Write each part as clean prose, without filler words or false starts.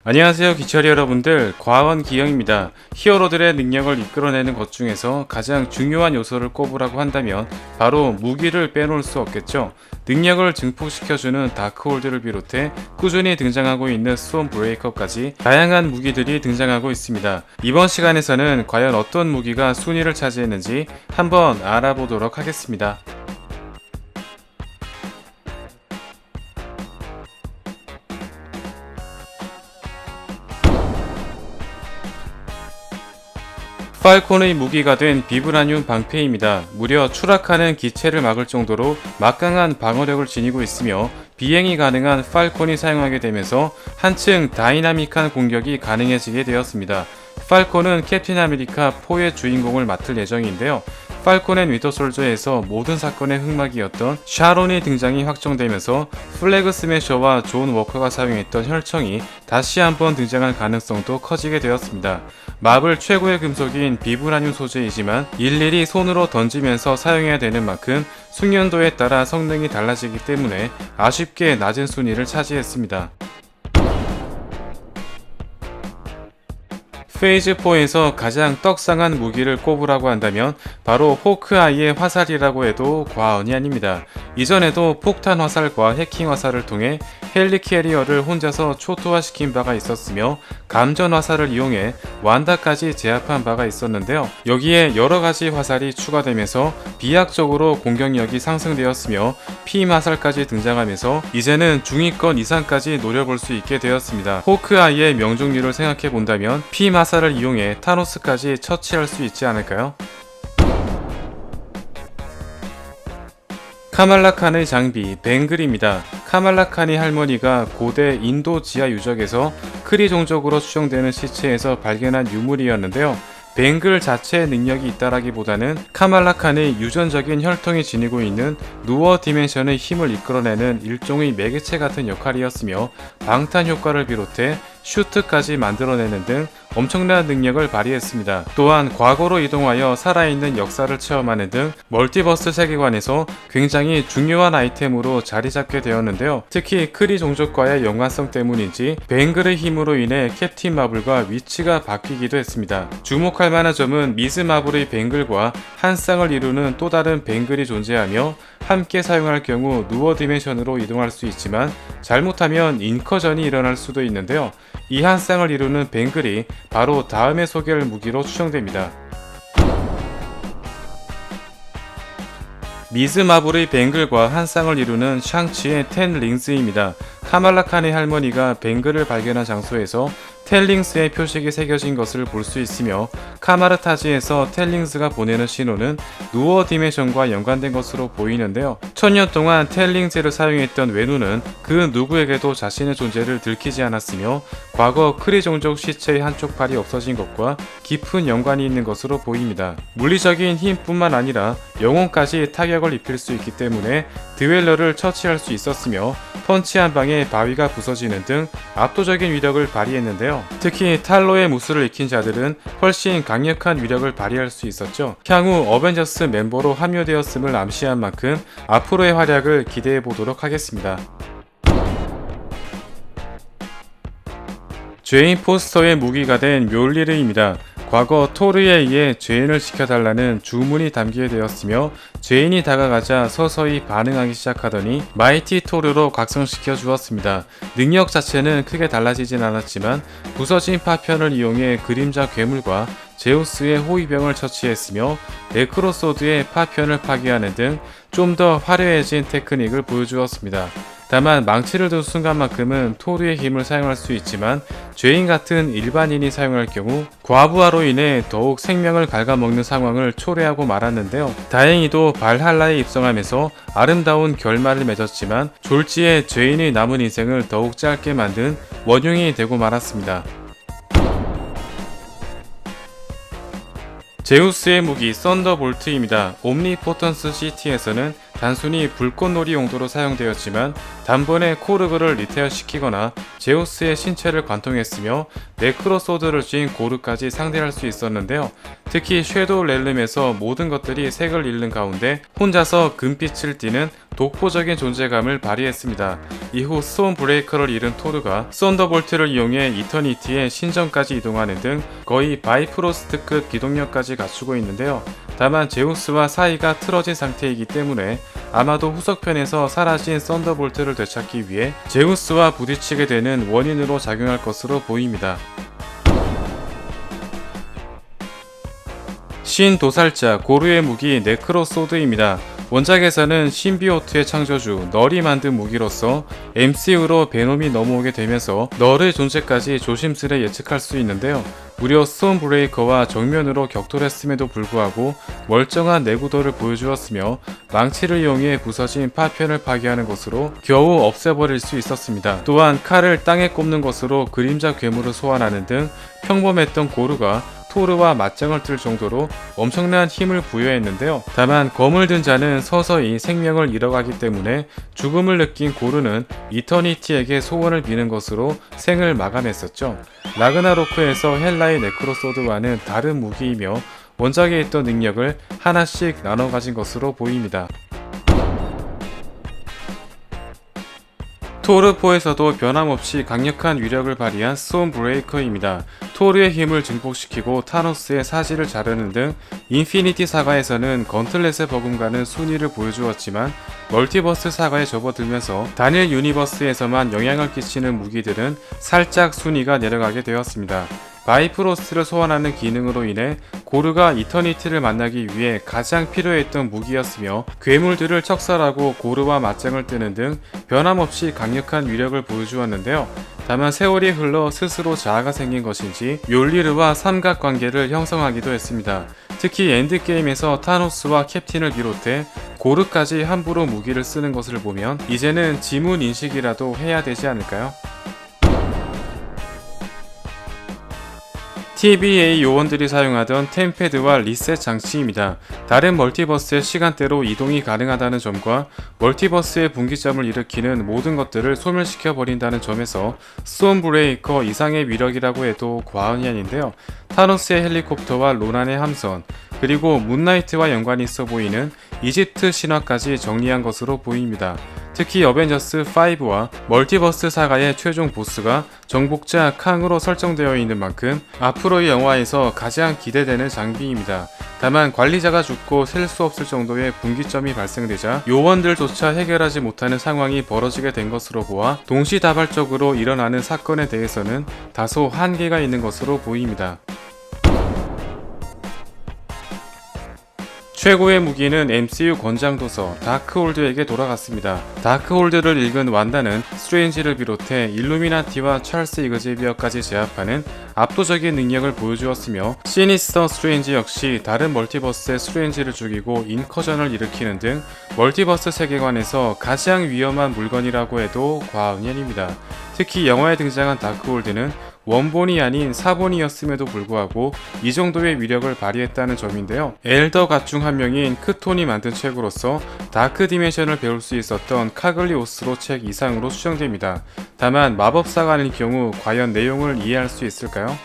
안녕하세요 기철이 여러분들, 과원 기영입니다. 히어로들의 능력을 이끌어내는 것 중에서 가장 중요한 요소를 꼽으라고 한다면 바로 무기를 빼놓을 수 없겠죠. 능력을 증폭시켜주는 다크홀드를 비롯해 꾸준히 등장하고 있는 스톰 브레이커까지 다양한 무기들이 등장하고 있습니다. 이번 시간에서는 과연 어떤 무기가 순위를 차지했는지 한번 알아보도록 하겠습니다. 팔콘의 무기가 된 비브라늄 방패입니다. 무려 추락하는 기체를 막을 정도로 막강한 방어력을 지니고 있으며 비행이 가능한 팔콘이 사용하게 되면서 한층 다이나믹한 공격이 가능해지게 되었습니다. 팔콘은 캡틴 아메리카 4의 주인공을 맡을 예정인데요. 팔콘 앤 위터 솔저에서 모든 사건의 흑막이었던 샤론의 등장이 확정되면서 플래그 스매셔와 존 워커가 사용했던 혈청이 다시 한번 등장할 가능성도 커지게 되었습니다. 마블 최고의 금속인 비브라늄 소재이지만 일일이 손으로 던지면서 사용해야 되는 만큼 숙련도에 따라 성능이 달라지기 때문에 아쉽게 낮은 순위를 차지했습니다. 페이즈 4에서 가장 떡상한 무기를 꼽으라고 한다면 바로 호크아이의 화살이라고 해도 과언이 아닙니다. 이전에도 폭탄 화살과 해킹 화살을 통해 헬리 캐리어를 혼자서 초토화시킨 바가 있었으며 감전 화살을 이용해 완다까지 제압한 바가 있었는데요. 여기에 여러가지 화살이 추가되면서 비약적으로 공격력이 상승되었으며 피 화살까지 등장하면서 이제는 중위권 이상까지 노려볼 수 있게 되었습니다. 호크아이의 명중률을 생각해 본다면 피 화살을 이용해 타노스까지 처치할 수 있지 않을까요? 카말라 칸의 장비 벵글입니다. 카말라 칸의 할머니가 고대 인도 지하 유적에서 크리 종족으로 추정되는 시체에서 발견한 유물이었는데요. 벵글 자체의 능력이 있다라기보다는 카말라 칸의 유전적인 혈통이 지니고 있는 누어 디멘션의 힘을 이끌어내는 일종의 매개체 같은 역할이었으며 방탄 효과를 비롯해 슈트까지 만들어내는 등 엄청난 능력을 발휘했습니다. 또한 과거로 이동하여 살아있는 역사를 체험하는 등 멀티버스 세계관에서 굉장히 중요한 아이템으로 자리잡게 되었는데요. 특히 크리 종족과의 연관성 때문인지 벵글의 힘으로 인해 캡틴 마블과 위치가 바뀌기도 했습니다. 주목할 만한 점은 미즈 마블의 벵글과 한 쌍을 이루는 또 다른 벵글이 존재하며 함께 사용할 경우 누어 디멘션으로 이동할 수 있지만 잘못하면 인커전이 일어날 수도 있는데요. 이 한 쌍을 이루는 벵글이 바로 다음에 소개할 무기로 추정됩니다. 미즈 마블의 벵글과 한 쌍을 이루는 샹치의 텐 링스입니다. 카말라 칸의 할머니가 벵글을 발견한 장소에서 텔링스의 표식이 새겨진 것을 볼 수 있으며 카마르타지에서 텔링스가 보내는 신호는 누어 디멘션과 연관된 것으로 보이는데요. 1000년 동안 텔링스를 사용했던 외누는 그 누구에게도 자신의 존재를 들키지 않았으며 과거 크리 종족 시체의 한쪽 팔이 없어진 것과 깊은 연관이 있는 것으로 보입니다. 물리적인 힘뿐만 아니라 영혼까지 타격을 입힐 수 있기 때문에 드웰러를 처치할 수 있었으며 펀치 한 방에 바위가 부서지는 등 압도적인 위력을 발휘했는데요. 특히 탈로의 무술을 익힌 자들은 훨씬 강력한 위력을 발휘할 수 있었죠. 향후 어벤져스 멤버로 합류되었음을 암시한 만큼 앞으로의 활약을 기대해 보도록 하겠습니다. 죄인 포스터의 무기가 된 묠리르입니다. 과거 토르에 의해 죄인을 지켜달라는 주문이 담기게 되었으며 죄인이 다가가자 서서히 반응하기 시작하더니 마이티 토르로 각성시켜 주었습니다. 능력 자체는 크게 달라지진 않았지만 부서진 파편을 이용해 그림자 괴물과 제우스의 호위병을 처치했으며 네크로소드의 파편을 파괴하는 등 좀 더 화려해진 테크닉을 보여주었습니다. 다만 망치를 든 순간만큼은 토르의 힘을 사용할 수 있지만 죄인 같은 일반인이 사용할 경우 과부하로 인해 더욱 생명을 갉아먹는 상황을 초래하고 말았는데요. 다행히도 발할라에 입성하면서 아름다운 결말을 맺었지만 졸지에 죄인의 남은 인생을 더욱 짧게 만든 원흉이 되고 말았습니다. 제우스의 무기 썬더볼트입니다. 옴니포턴스 시티에서는 단순히 불꽃놀이 용도로 사용되었지만 단번에 코르그를 리테어시키거나 제우스의 신체를 관통했으며 네크로소드를 쥔 고르까지 상대할 수 있었는데요. 특히 섀도우 렐름에서 모든 것들이 색을 잃는 가운데 혼자서 금빛을 띠는 독보적인 존재감을 발휘했습니다. 이후 스톤 브레이커를 잃은 토르가 썬더볼트를 이용해 이터니티의 신전까지 이동하는 등 거의 바이프로스트급 기동력까지 갖추고 있는데요. 다만 제우스와 사이가 틀어진 상태이기 때문에 아마도 후속편에서 사라진 썬더볼트를 되찾기 위해 제우스와 부딪히게 되는 원인으로 작용할 것으로 보입니다. 신도살자 고르의 무기 네크로소드입니다. 원작에서는 신비오트의 창조주 널이 만든 무기로서 MCU로 베놈이 넘어오게 되면서 널의 존재까지 조심스레 예측할 수 있는데요. 무려 스톤 브레이커와 정면으로 격돌했음에도 불구하고 멀쩡한 내구도를 보여주었으며 망치를 이용해 부서진 파편을 파괴하는 것으로 겨우 없애버릴 수 있었습니다. 또한 칼을 땅에 꼽는 것으로 그림자 괴물을 소환하는 등 평범했던 고르가 토르와 맞짱을 뜰 정도로 엄청난 힘을 부여했는데요. 다만 검을 든 자는 서서히 생명을 잃어가기 때문에 죽음을 느낀 고르는 이터니티에게 소원을 비는 것으로 생을 마감했었죠. 라그나로크에서 헬라의 네크로소드와는 다른 무기이며 원작에 있던 능력을 하나씩 나눠 가진 것으로 보입니다. 토르4에서도 변함없이 강력한 위력을 발휘한 스톤 브레이커입니다. 토르의 힘을 증폭시키고 타노스의 사지를 자르는 등 인피니티 사가에서는 건틀렛에 버금가는 순위를 보여주었지만 멀티버스 사가에 접어들면서 단일 유니버스에서만 영향을 끼치는 무기들은 살짝 순위가 내려가게 되었습니다. 바이프로스트를 소환하는 기능으로 인해 고르가 이터니티를 만나기 위해 가장 필요했던 무기였으며 괴물들을 척살하고 고르와 맞짱을 뜨는 등 변함없이 강력한 위력을 보여주었는데요. 다만 세월이 흘러 스스로 자아가 생긴 것인지 욜리르와 삼각관계를 형성하기도 했습니다. 특히 엔드게임에서 타노스와 캡틴을 비롯해 고르까지 함부로 무기를 쓰는 것을 보면 이제는 지문 인식이라도 해야 되지 않을까요? TVA 요원들이 사용하던 템패드와 리셋 장치입니다. 다른 멀티버스의 시간대로 이동이 가능하다는 점과 멀티버스의 분기점을 일으키는 모든 것들을 소멸시켜 버린다는 점에서 스톤 브레이커 이상의 위력이라고 해도 과언이 아닌데요. 타노스의 헬리콥터와 로난의 함선, 그리고 문나이트와 연관이 있어 보이는 이집트 신화까지 정리한 것으로 보입니다. 특히 어벤져스 5와 멀티버스 사가의 최종 보스가 정복자 캉으로 설정되어 있는 만큼 앞으로의 영화에서 가장 기대되는 장비입니다. 다만 관리자가 죽고 셀 수 없을 정도의 분기점이 발생되자 요원들조차 해결하지 못하는 상황이 벌어지게 된 것으로 보아 동시다발적으로 일어나는 사건에 대해서는 다소 한계가 있는 것으로 보입니다. 최고의 무기는 MCU 권장도서 다크홀드에게 돌아갔습니다. 다크홀드를 읽은 완다는 스트레인지를 비롯해 일루미나티와 찰스 이그제비어까지 제압하는 압도적인 능력을 보여주었으며 시니스터 스트레인지 역시 다른 멀티버스의 스트레인지를 죽이고 인커전을 일으키는 등 멀티버스 세계관에서 가장 위험한 물건이라고 해도 과언이 아닙니다. 특히 영화에 등장한 다크홀드는 원본이 아닌 사본이었음에도 불구하고 이 정도의 위력을 발휘했다는 점인데요. 엘더갓 중 한 명인 크톤이 만든 책으로서 다크 디멘션을 배울 수 있었던 카글리오스로 책 이상으로 추정됩니다. 다만 마법사가 아닌 경우 과연 내용을 이해할 수 있을까요?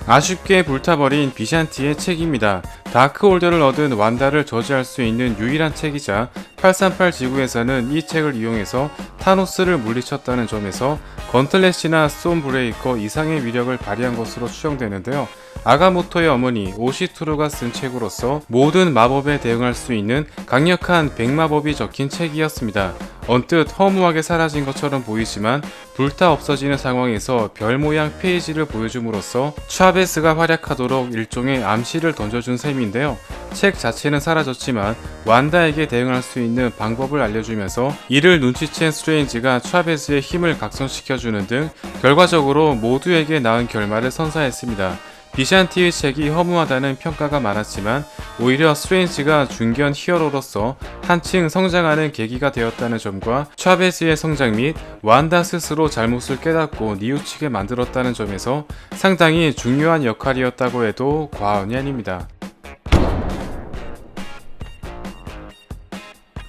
아쉽게 불타버린 비샨티의 책입니다. 다크홀더를 얻은 완다를 저지할 수 있는 유일한 책이자 838 지구에서는 이 책을 이용해서 타노스를 물리쳤다는 점에서 건틀렛이나 스톤 브레이커 이상의 위력을 발휘한 것으로 추정되는데요. 아가모토의 어머니 오시투르가 쓴 책으로서 모든 마법에 대응할 수 있는 강력한 백마법이 적힌 책이었습니다. 언뜻 허무하게 사라진 것처럼 보이지만 불타 없어지는 상황에서 별 모양 페이지를 보여줌으로써 차베스가 활약하도록 일종의 암시를 던져준 셈인데요. 책 자체는 사라졌지만 완다에게 대응할 수 있는 방법을 알려주면서 이를 눈치챈 스트레인지가 차베스의 힘을 각성시켜주는 등 결과적으로 모두에게 나은 결말을 선사했습니다. 비샨티의 책이 허무하다는 평가가 많았지만 오히려 스트레인지가 중견 히어로로서 한층 성장하는 계기가 되었다는 점과 차베스의 성장 및 완다 스스로 잘못을 깨닫고 뉘우치게 만들었다는 점에서 상당히 중요한 역할이었다고 해도 과언이 아닙니다.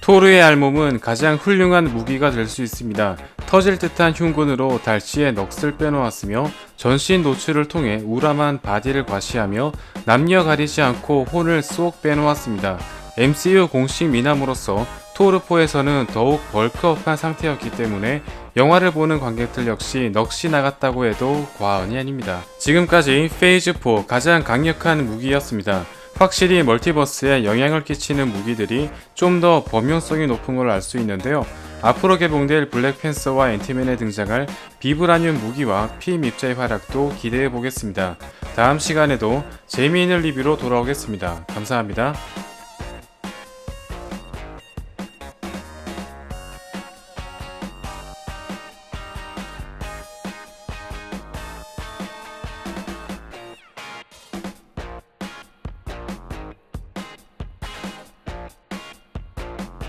토르의 알몸은 가장 훌륭한 무기가 될 수 있습니다. 터질 듯한 흉군으로 달치의 넋을 빼놓았으며 전신 노출을 통해 우람한 바디를 과시하며 남녀 가리지 않고 혼을 쏙 빼놓았습니다. MCU 공식 미남으로서 토르4에서는 더욱 벌크업한 상태였기 때문에 영화를 보는 관객들 역시 넋이 나갔다고 해도 과언이 아닙니다. 지금까지 페이즈4 가장 강력한 무기였습니다. 확실히 멀티버스에 영향을 끼치는 무기들이 좀 더 범용성이 높은 걸 알 수 있는데요. 앞으로 개봉될 블랙팬서와 앤티맨에 등장할 비브라늄 무기와 피 밉자의 활약도 기대해 보겠습니다. 다음 시간에도 재미있는 리뷰로 돌아오겠습니다. 감사합니다.